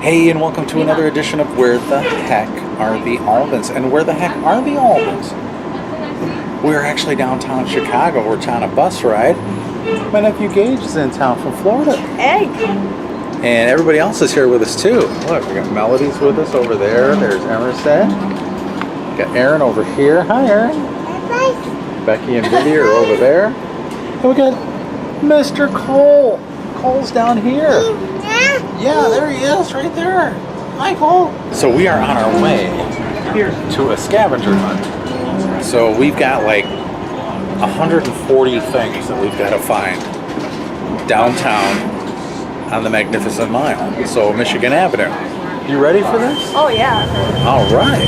Hey, and welcome to another edition of Where the Heck Are the Albans? And where the heck are the Albans? We're actually downtown Chicago. We're on a bus ride. My nephew Gage is in town from Florida. Egg. And everybody else is here with us too. Look, we got Melody's with us over there. There's Emerson. Got Aaron over here. Hi, Aaron. Becky and Vivi are over there. And we got Mr. Cole. Cole's down here. Yeah, there he is, right there. Hi, Cole. So we are on our way to a scavenger hunt. So we've got like 140 things that we've got to find downtown on the Magnificent Mile. So Michigan Avenue. You ready for this? Oh, yeah. All right.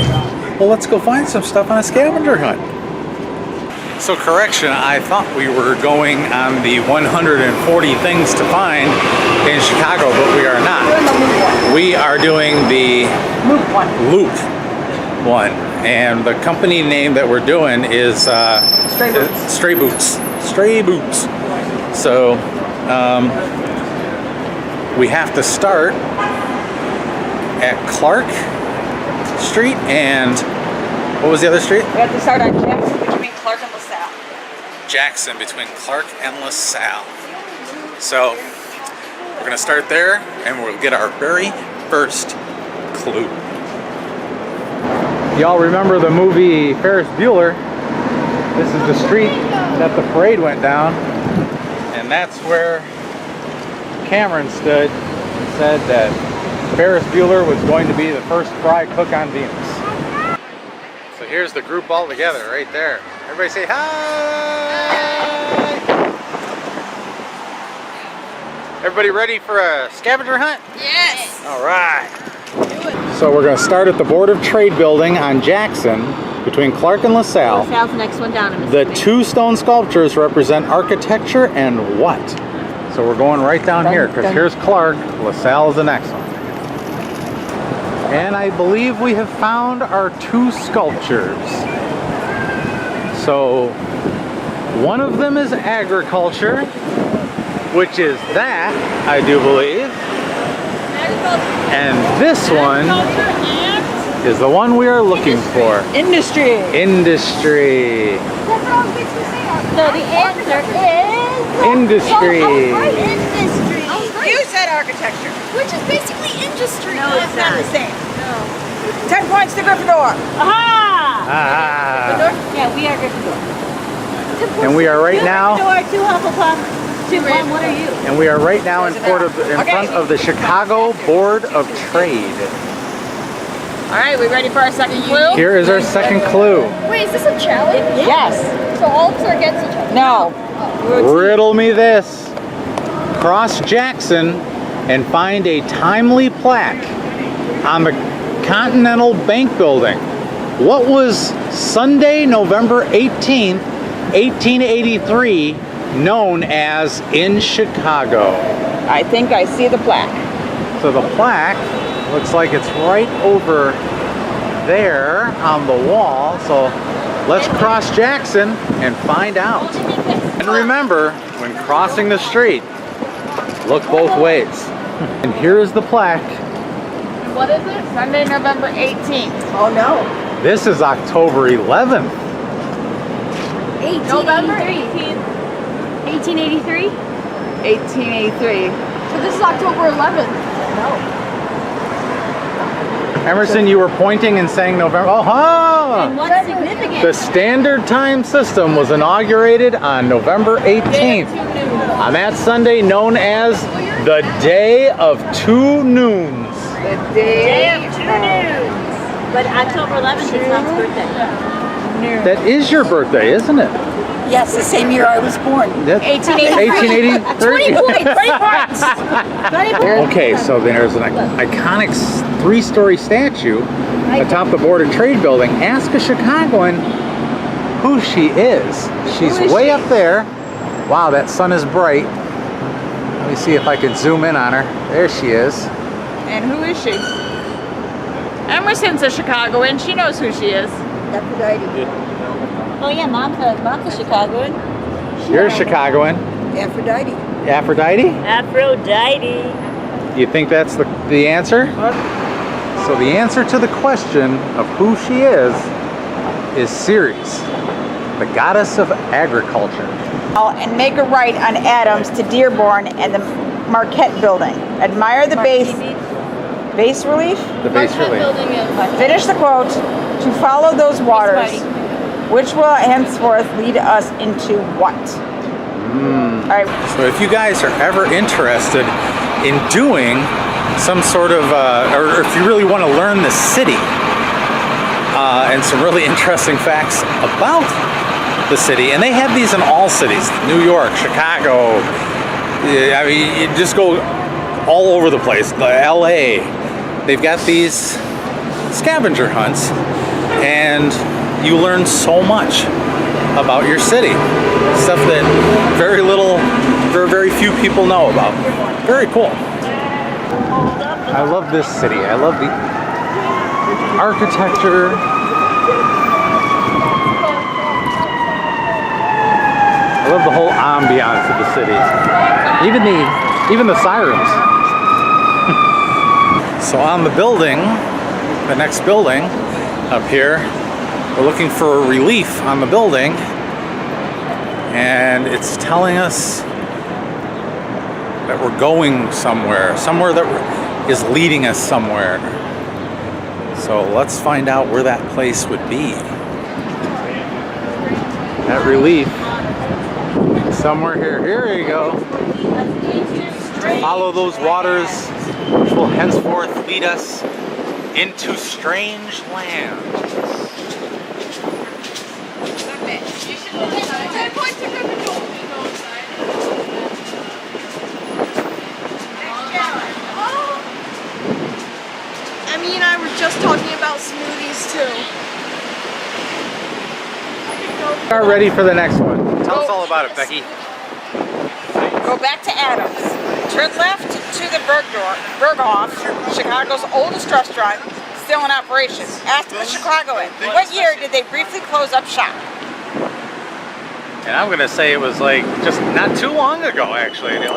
Well, let's go find some stuff on a scavenger hunt. So correction, I thought we were going on the 140 things to find in Chicago, but we are not. We are doing the Loop one. And the company name that we're doing is Stray Boots. So we have to start at Clark Street and what was the other street? We have to start on Jackson between Clark and LaSalle. Jackson between Clark and LaSalle. So we're gonna start there and we'll get our very first clue. Y'all remember the movie Ferris Bueller? This is the street that the parade went down, and that's where Cameron stood and said that Ferris Bueller was going to be the first fry cook on Venus. So here's the group all together right there. Everybody say hi! Everybody ready for a scavenger hunt? Yes. All right. So we're going to start at the Board of Trade building on Jackson between Clark and LaSalle. LaSalle's the next one down. The two stone sculptures represent architecture and what? So we're going right down here because here's Clark, LaSalle is the next one. And I believe we have found our two sculptures. So one of them is agriculture, which is that, I do believe. And this one is the one we are looking for. Industry. Industry. So the answer is Industry. industry. You said architecture, Which is basically industry. No, it's not the same. No. 10 points to Gryffindor. Aha! Ah. Yeah, we are Gryffindor. And we are right now. Gryffindor, 2 Hufflepuff, 2 Plum. What are you? And we are right now in front of the Chicago Board of Trade. All right, we ready for our second clue? Here is our second clue. Wait, is this a challenge? Yes. So all of us are against each other? No. Riddle me this. Cross Jackson and find a timely plaque on the Continental Bank building. What was Sunday, November 18th, 1883 known as in Chicago? I think I see the plaque. So the plaque looks like it's right over there on the wall. So let's cross Jackson and find out. And remember, when crossing the street, look both ways. And here is the plaque. What is it? Sunday, November 18th. Oh no. This is October 11th. 1883. November 18th. 1883? 1883. So this is October 11th. No. Emerson, you were pointing and saying November. Oh, And what's significant? the standard time system was inaugurated on November 18th. On that Sunday known as the Day of Two Noons. The day of 2 noons. But October 11th is Mom's birthday. That is your birthday, isn't it? Yes, the same year I was born. 1883. 20 points! 20 points! Okay, so there's an iconic 3-story statue atop the Board of Trade building. Ask a Chicagoan who she is. She's way up there. Wow, that sun is bright. Let me see if I can zoom in on her. There she is. And who is she? Emerson's a Chicagoan. She knows who she is. Aphrodite. Oh yeah, Mom's a Chicagoan. You're a Chicagoan. Aphrodite. Aphrodite? Aphrodite. You think that's the answer? So the answer to the question of who she is Ceres, the goddess of agriculture. And make a right on Adams to Dearborn and the Marquette Building. Admire the base relief. The base relief. Finish the quote. To follow those waters, which will henceforth lead us into what? All right. So if you guys are ever interested in doing some sort of, or if you really want to learn the city and some really interesting facts about the city, and they have these in all cities, New York, Chicago, I mean, you just go all over the place, LA, they've got these scavenger hunts, and you learn so much about your city, stuff that very few people know about. Very cool. I love this city. I love the architecture. I love the whole ambiance of the city. Even the sirens. So on the building, the next building up here, we're looking for a relief on the building, and it's telling us that we're going somewhere that is leading us somewhere. So let's find out where that place would be. That relief is somewhere here. Here you go. Follow those waters, which will henceforth lead us into strange land. Emmy and I were just talking about smoothies too. We are ready for the next one. Tell us all about it, Becky. Go back to Adams. Turn left to the Berghoff, Chicago's oldest restaurant, still in operation. Ask the Chicagoan, what year did they briefly close up shop? And I'm gonna say it was like just not too long ago, actually, wasn't it?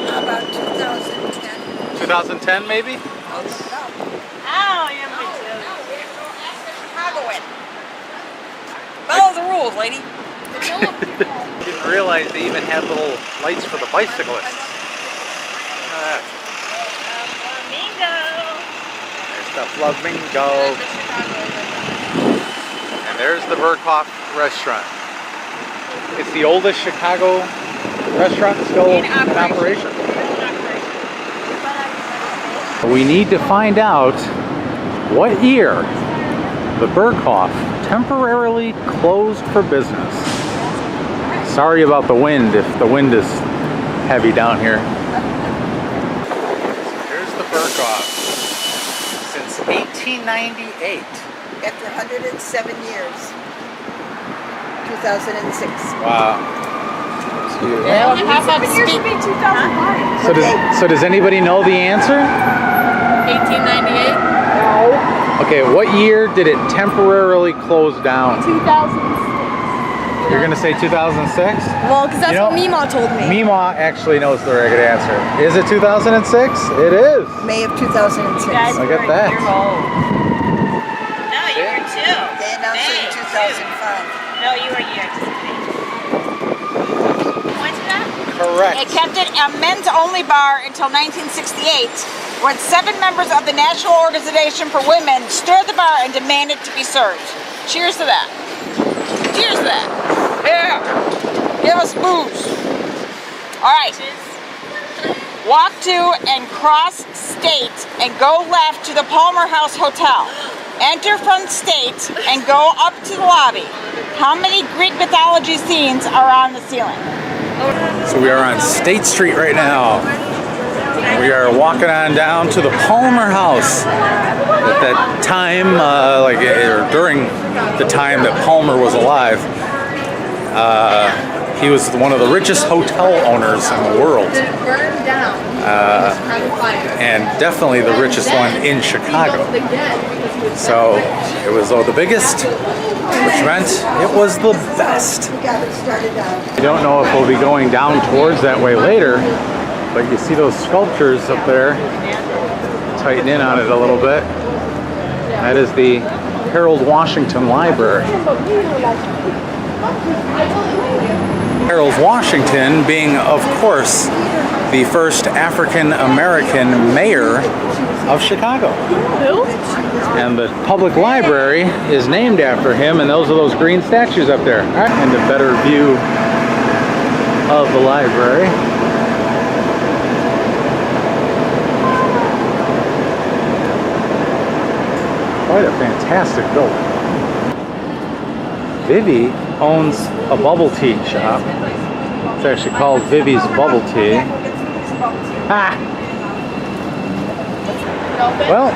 About 2010. 2010, maybe? Oh, yeah, me too. Ask the Chicagoan. Follow the rules, lady. Didn't realize they even had little lights for the bicyclists. There's the Flamingo. And there's the Berghoff restaurant. It's the oldest Chicago restaurant still in operation. We need to find out what year the Berghoff temporarily closed for business. Sorry about the wind if the wind is heavy down here. Here's the Berghoff. Since 1898. After 107 years. 2006. Wow. Well, how about Years would be 2009. So does anybody know the answer? 1898? Okay, what year did it temporarily close down? 2006. You're gonna say 2006? Well, because that's You know, what Mima told me. Mima actually knows the right answer. Is it 2006? It is. May of 2006. Look at that. No, you were two. They announced it in 2005. No, you were here. When's that? Correct. It kept it a men's-only bar until 1968, when 7 members of the National Organization for Women stood at the bar and demanded to be served. Cheers to that. Cheers to that. Yeah. Give us booze. All right. Walk to and cross State and go left to the Palmer House Hotel. Enter from State and go up to the lobby. How many Greek mythology scenes are on the ceiling? So we are on State Street right now. We are walking on down to the Palmer House. At that time, or during the time that Palmer was alive, he was one of the richest hotel owners in the world. And definitely the richest one in Chicago. So it was the biggest, which meant it was the best. I don't know if we'll be going down towards that way later, But you see those sculptures up there? Tighten in on it a little bit. That is the Harold Washington Library. Harold Washington being, of course, the first African American mayor of Chicago. And the public library is named after him, and those are those green statues up there. All right. And a better view of the library. Quite a fantastic building. Vivi owns a bubble tea shop. It's actually called Vivi's Bubble Tea. Ah! Well,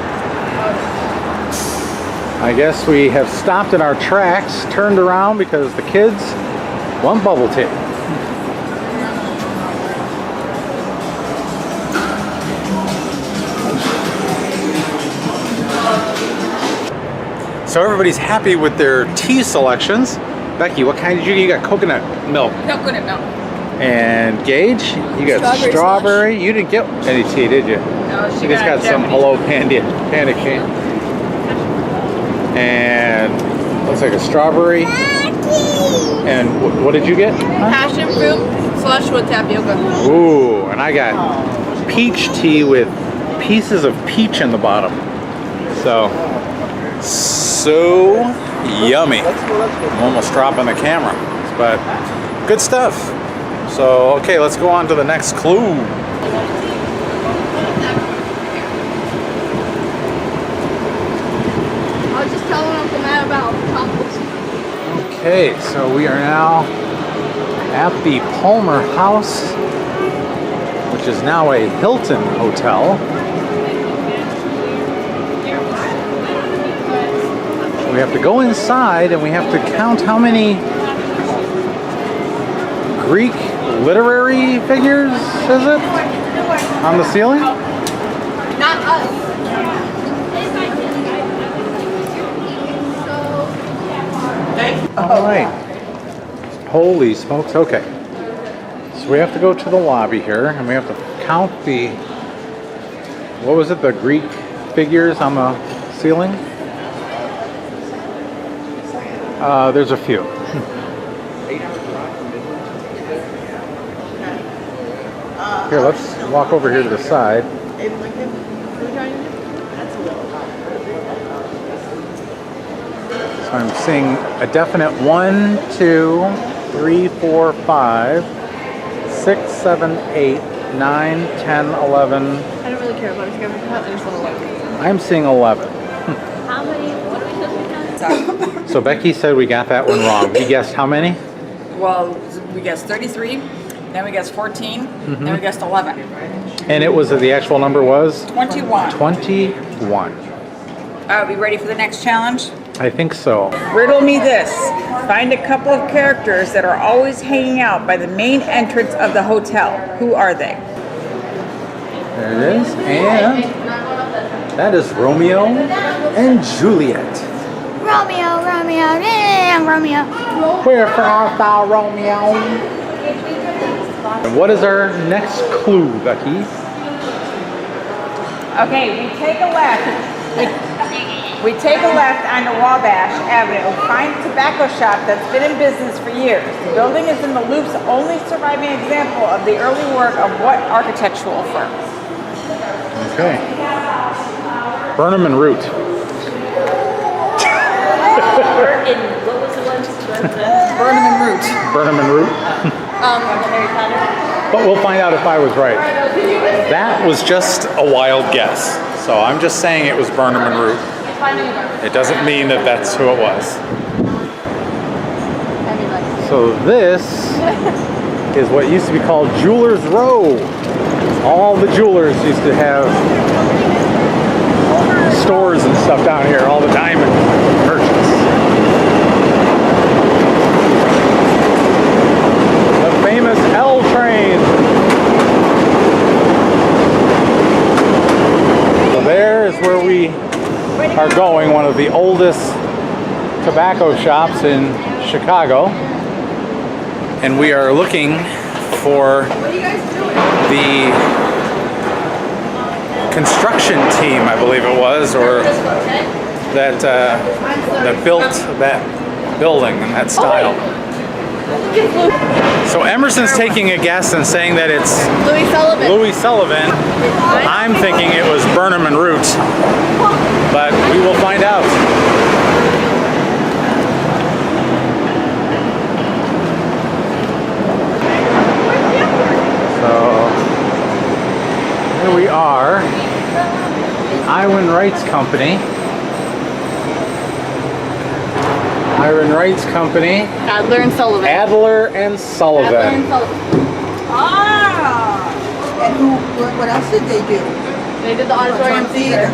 I guess we have stopped in our tracks, turned around because the kids want bubble tea. So everybody's happy with their tea selections. Becky, what kind did you get? You got coconut milk. Coconut milk. And Gage, you got strawberry. You didn't get any tea, did you? No, she just got some Hello Panda cane. And looks like a strawberry. And what did you get? Passion fruit slush with tapioca. Ooh, and I got peach tea with pieces of peach in the bottom. So yummy. I'm almost dropping the camera, but good stuff. So, okay, let's go on to the next clue. I was just telling Uncle Matt about tacos. Okay, so we are now at the Palmer House, which is now a Hilton hotel. We have to go inside and we have to count how many Greek literary figures is it on the ceiling? Not us. All right. Holy smokes. Okay. So we have to go to the lobby here and we have to count the, what was it, the Greek figures on the ceiling? There's a few. Here, let's walk over here to the side. So I'm seeing a definite 1, 2, 3, 4, 5, 6, 7, 8, 9, 10, 11. I don't really care about a scavenger hunt. I just want to look. I'm seeing 11. How many? What are we supposed to count? So Becky said we got that one wrong. You guessed how many? Well, we guessed 33, then we guessed 14, then we guessed 11. And it was, the actual number was? 21. 21. Are we ready for the next challenge? I think so. Riddle me this. Find a couple of characters that are always hanging out by the main entrance of the hotel. Who are they? There it is. And that is Romeo and Juliet. Romeo, Romeo, yeah, Romeo. Wherefore art thou, Romeo? And what is our next clue, Becky? Okay, we take a left. We take a left onto Wabash Avenue, find a tobacco shop that's been in business for years. The building is in the Loop's only surviving example of the early work of what architectural firm? Okay. Burnham and Root. What was the one? Burnham and Root. Burnham and Root. But we'll find out if I was right. That was just a wild guess. So I'm just saying it was Burnham and Root. It doesn't mean that that's who it was. So this is what used to be called Jewelers Row. All the jewelers used to have stores and stuff down here, all the diamond merchants. The famous L train. So there is where we are going, one of the oldest tobacco shops in Chicago. And we are looking for the construction team, I believe it was, or that built that building in that style. So Emerson's taking a guess and saying that it's Louis Sullivan. I'm thinking it was Burnham and Root, but we will find out. So here we are, Iron Wrights Company. Iron Wrights Company. Adler and Sullivan. Adler and Sullivan. Ah! And what else did they do? They did the auditorium theater.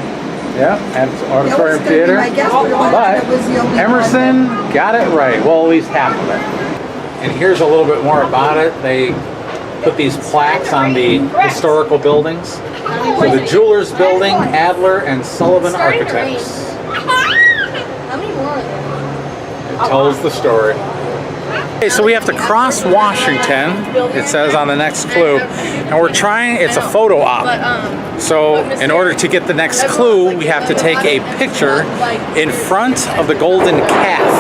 Yeah, and Auditorium Theater. But Emerson got it right. Well, at least half of it. And here's a little bit more about it. They put these plaques on the historical buildings. So the Jewelers Building, Adler and Sullivan Architects. How many more are there? It tells the story. Okay, so we have to cross Washington, it says on the next clue, and we're trying, it's a photo op. So in order to get the next clue, we have to take a picture in front of the golden calf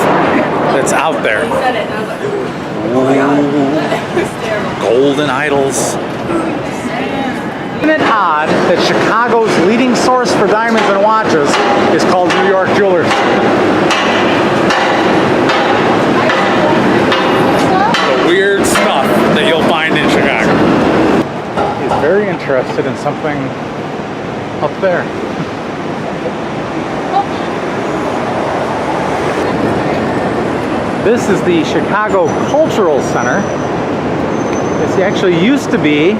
that's out there. Golden idols. Isn't it odd that Chicago's leading source for diamonds and watches is called New York Jewelers? Weird stuff that you'll find in Chicago. He's very interested in something up there. This is the Chicago Cultural Center. This actually used to be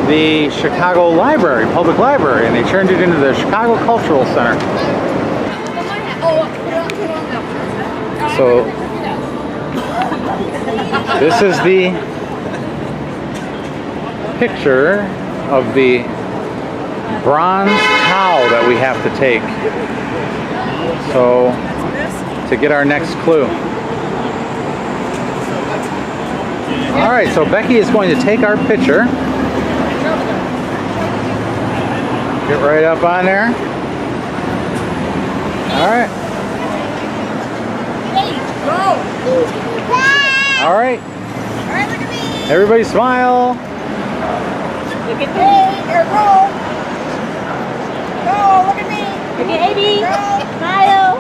the Chicago Library, Public Library, and they turned it into the Chicago Cultural Center. So this is the picture of the bronze cow that we have to take. So to get our next clue. All right, so Becky is going to take our picture. Get right up on there. All right. All right. Everybody smile. Look at me. Here, go. Go, look at me. Look at Amy. Smile.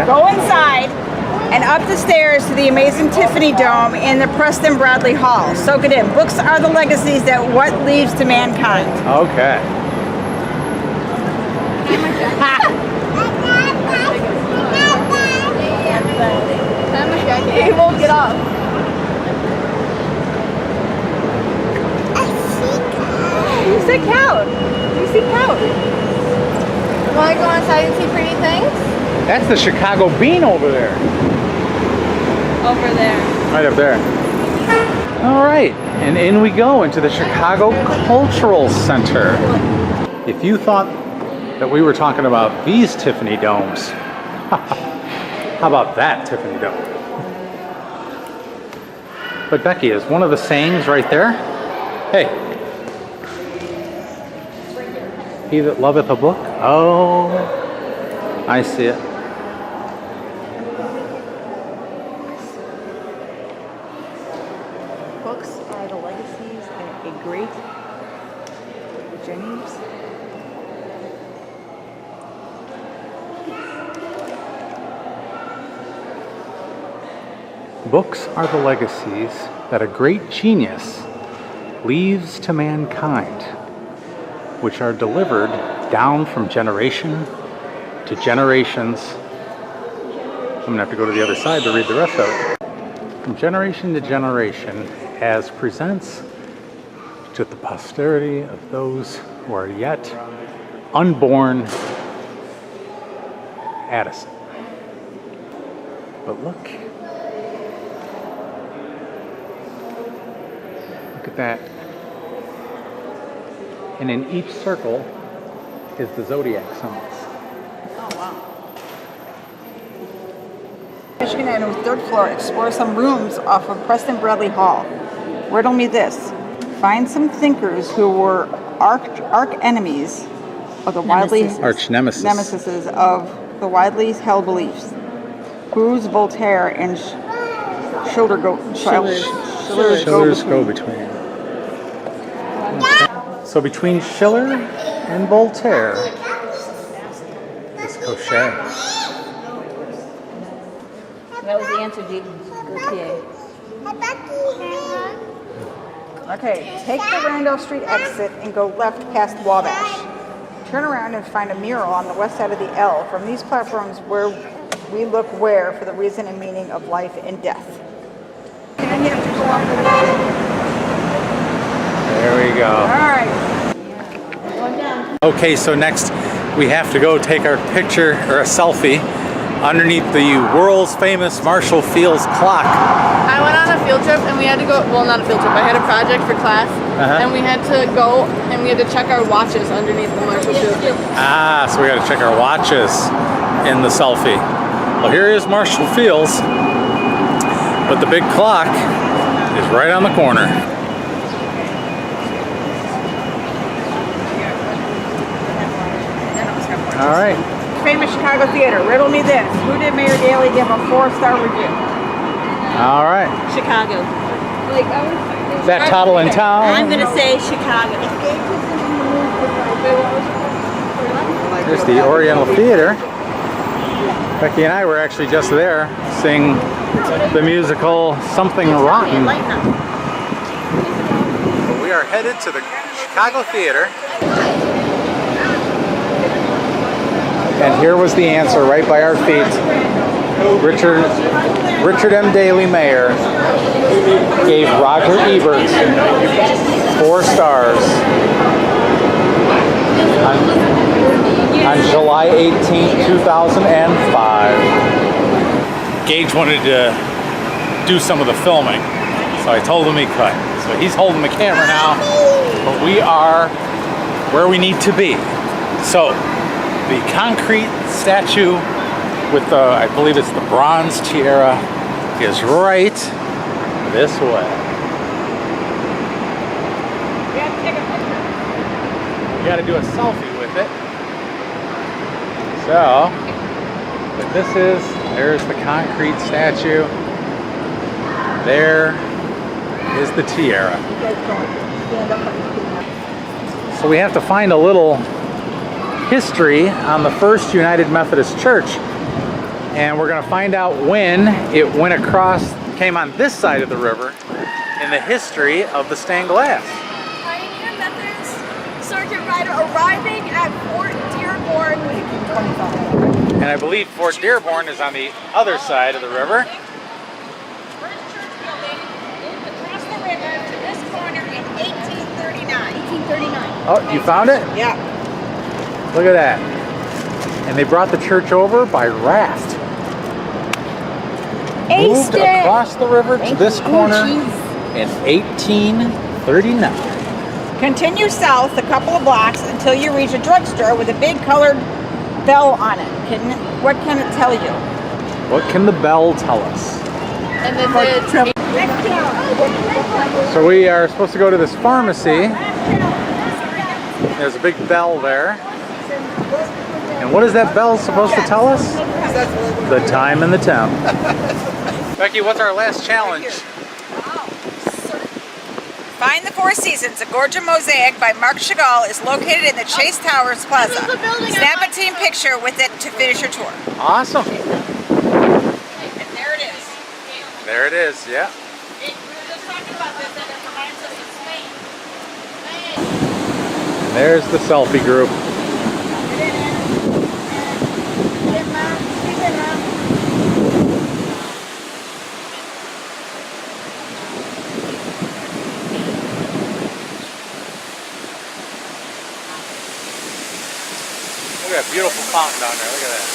Go inside and up the stairs to the amazing Tiffany Dome in the Preston Bradley Hall. Soak it in. Books are the legacies that what leaves to mankind. Okay. He won't get off. You said cow. You see cow. Want to go inside and see pretty things? That's the Chicago bean over there. Over there. Right up there. All right, and in we go into the Chicago Cultural Center. If you thought that we were talking about these Tiffany domes, how about that Tiffany dome? But Becky, is one of the sayings right there? Hey. He that loveth a book? Oh, I see it. Books are the legacies of a great Jennings. Books are the legacies that a great genius leaves to mankind, which are delivered down from generation to generations. I'm gonna have to go to the other side to read the rest of it. From generation to generation, as presents to the posterity of those who are yet unborn. Addison. But look at that. And in each circle is the zodiac signs. Oh, wow. Michigan and third floor, explore some rooms off of Preston Bradley Hall. Riddle me this. Find some thinkers who were arch enemies of the widely Arch nemesis. nemesis of the widely held beliefs. Who's Voltaire and Schiller go between. So between Schiller and Voltaire is Cochet. That was the answer, G. Okay. Okay, take the Randolph Street exit and go left past Wabash. Turn around and find a mural on the west side of the L. From these platforms where we look where for the reason and meaning of life and death. There we go. All right. Okay, so next we have to go take our picture or a selfie underneath the world's famous Marshall Fields clock. I went on a field trip and we had to go, well, not a field trip, I had a project for class and we had to go and we had to check our watches underneath the Marshall Field trip. Ah, so we got to check our watches in the selfie. Well, here is Marshall Fields, but the big clock is right on the corner. All right. Famous Chicago theater. Riddle me this. Who did Mayor Daley give a 4-star review? All right. Chicago. That Toddle in Town. I'm gonna say Chicago. There's the Oriental Theater. Becky and I were actually just there seeing the musical Something Rotten. We are headed to the Chicago Theater. And here was the answer right by our feet. Richard M. Daley, Mayor, gave Roger Ebert 4 stars on July 18, 2005. Gage wanted to do some of the filming, so I told him he could. So he's holding the camera now, but we are where we need to be. So the concrete statue with the, I believe it's the bronze tiara, is right this way. We got to do a selfie with it. So, but there's the concrete statue. There is the tiara. So we have to find a little history on the First United Methodist Church, and we're going to find out when it went across, came on this side of the river in the history of the stained glass. Pioneer Methodist Circuit Rider arriving at Fort Dearborn. And I believe Fort Dearborn is on the other side of the river. First church building across the river to this corner in 1839. Oh, you found it? Yeah. Look at that. And they brought the church over by raft. Moved across the river to this corner in 1839. Continue south a couple of blocks until you reach a drugstore with a big colored bell on it. What can it tell you? What can the bell tell us? And then So we are supposed to go to this pharmacy. There's a big bell there. And what is that bell supposed to tell us? The time and the temp. Becky, what's our last challenge? Find the Four Seasons, a gorgeous mosaic by Marc Chagall is located in the Chase Towers Plaza. Snap a team picture with it to finish your tour. Awesome. And there it is. There it is, yeah. We were just talking about this and it reminds us of Spain. And there's the selfie group. Look at that beautiful fountain down there. Look at that.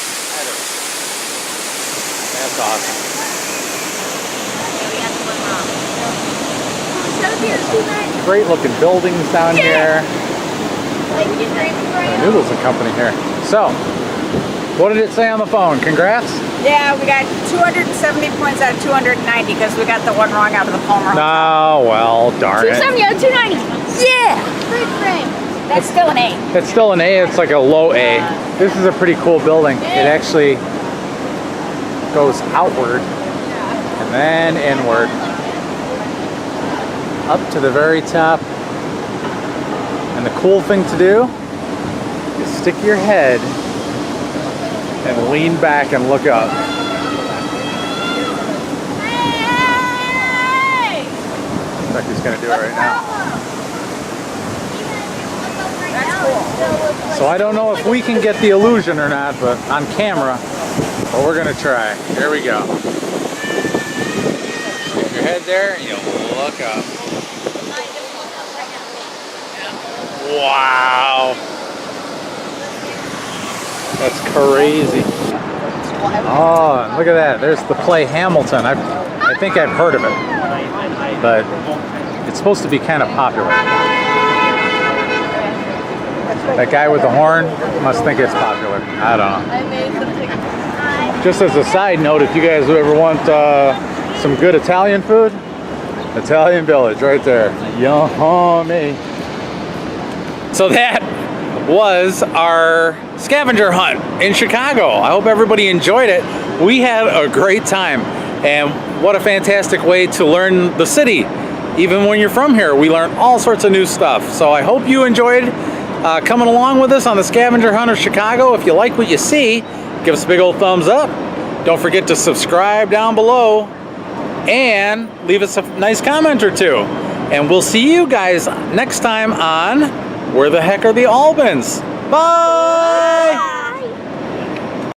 That's awesome. Great looking buildings down here. Noodles and Company here. So, what did it say on the phone? Congrats? Yeah, we got 270 points out of 290 because we got the one wrong out of the Palmer. Oh, well, darn it. 270 out of 290. Yeah! Great frame. That's still an A. It's still an A, it's like a low A. This is a pretty cool building. It actually goes outward and then inward. Up to the very top. And the cool thing to do is stick your head and lean back and look up. Becky's gonna do it right now. So I don't know if we can get the illusion or not, but on camera, but we're gonna try. Here we go. Stick your head there and you look up. Wow. That's crazy. Oh, and look at that. There's the play Hamilton. I think I've heard of it, but it's supposed to be kind of popular. That guy with the horn must think it's popular. I don't know. I made some tickets. Just as a side note, if you guys ever want some good Italian food, Italian Village right there. Yummy. So that was our scavenger hunt in Chicago. I hope everybody enjoyed it. We had a great time, and what a fantastic way to learn the city. Even when you're from here, we learn all sorts of new stuff. So I hope you enjoyed coming along with us on the scavenger hunt of Chicago. If you like what you see, give us a big old thumbs up. Don't forget to subscribe down below and leave us a nice comment or two. And we'll see you guys next time on Where the Heck Are the Albans? Bye!